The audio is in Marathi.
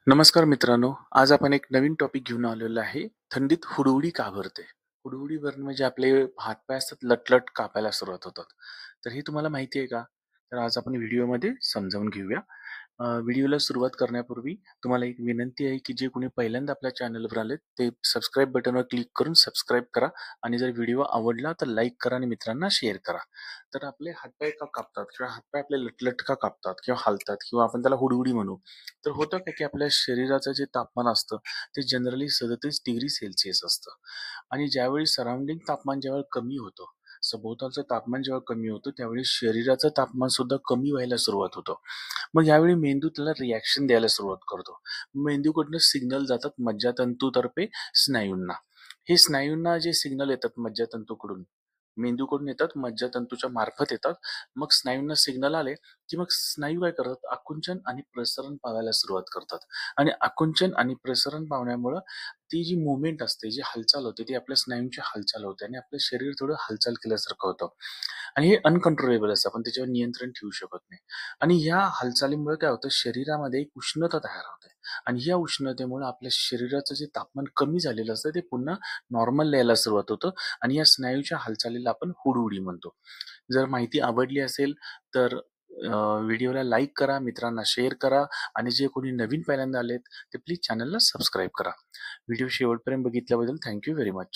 नमस्कार मित्रांनो, आज आपण एक नवीन टॉपिक घेऊन आलेलो आहे. थंडीत हुडहुडी का भरते? हुडहुडी भरणे म्हणजे आपले हात-पाय असतात लट-लट कापायला सुरुवात होतात. तर हे तुम्हाला माहिती आहे का? तर आज आपण व्हिडिओमध्ये समजावून घेऊया. व्हिडिओला सुरुवात करण्यापूर्वी तुम्हाला एक विनंती आहे, की जे कोणी पहिल्यांदा आपल्या चॅनलवर आलेत, ते सबस्क्राईब बटनवर क्लिक करून सबस्क्राईब करा आणि जर व्हिडिओ आवडला तर लाईक करा आणि मित्रांना शेअर करा. तर आपले हात-पाय का कापतात किंवा हात आपले लट का कापतात किंवा हालतात किंवा आपण त्याला हुडहुडी म्हणू. तर होतं काय, की आपल्या शरीराचं जे तापमान असतं, ते जनरली 37 डिग्री सेल्सिअस असतं आणि ज्यावेळी सराउंडिंग तापमान जेव्हा कमी होतं, सभोवतालचं तापमान जेव्हा कमी होतं, त्यावेळी शरीराचं तापमान सुद्धा कमी व्हायला सुरुवात होतं. मग यावेळी मेंदू त्याला रिॲक्शन द्यायला सुरुवात करतो. मेंदूकडनं सिग्नल जातात मज्जातंतूतर्फे स्नायूंना. हे स्नायूंना जे सिग्नल येतात मज्जातंतूकडून, मेंदूकडून येतात, मज्जातंतूच्या मार्फत येतात. मग स्नायूंना सिग्नल आले, की मग स्नायू काय करतात, आकुंचन आणि प्रसरण पावायला सुरुवात करतात आणि आकुंचन आणि प्रसरण पावण्यामुळं ती जी मूव्हमेंट असते, जी हालचाल होते, ती आपल्या स्नायूंची हालचाल होते आणि आपलं शरीर थोडं हालचाल केल्यासारखं होतं आणि हे अनकंट्रोलेबल असतं. आपण त्याच्यावर नियंत्रण ठेवू शकत नाही आणि ह्या हालचालीमुळे काय होतं, शरीरामध्ये एक उष्णता तयार होते आणि या उष्णतेमुळे आपल्या शरीराचं जे तापमान कमी झालेलं असतं, ते पुन्हा नॉर्मल यायला सुरुवात होतं आणि या स्नायूच्या हालचालीला आपण हुडहुडी म्हणतो. जर माहिती आवडली असेल तर व्हिडिओला लाईक करा, मित्रांना शेअर करा आणि जे कोणी नवीन पहिल्यांदा आलेत ते प्लीज चॅनलला सबस्क्राईब करा. व्हिडिओ शेवटपर्यंत बघितल्याबद्दल थँक यू व्हेरी मच.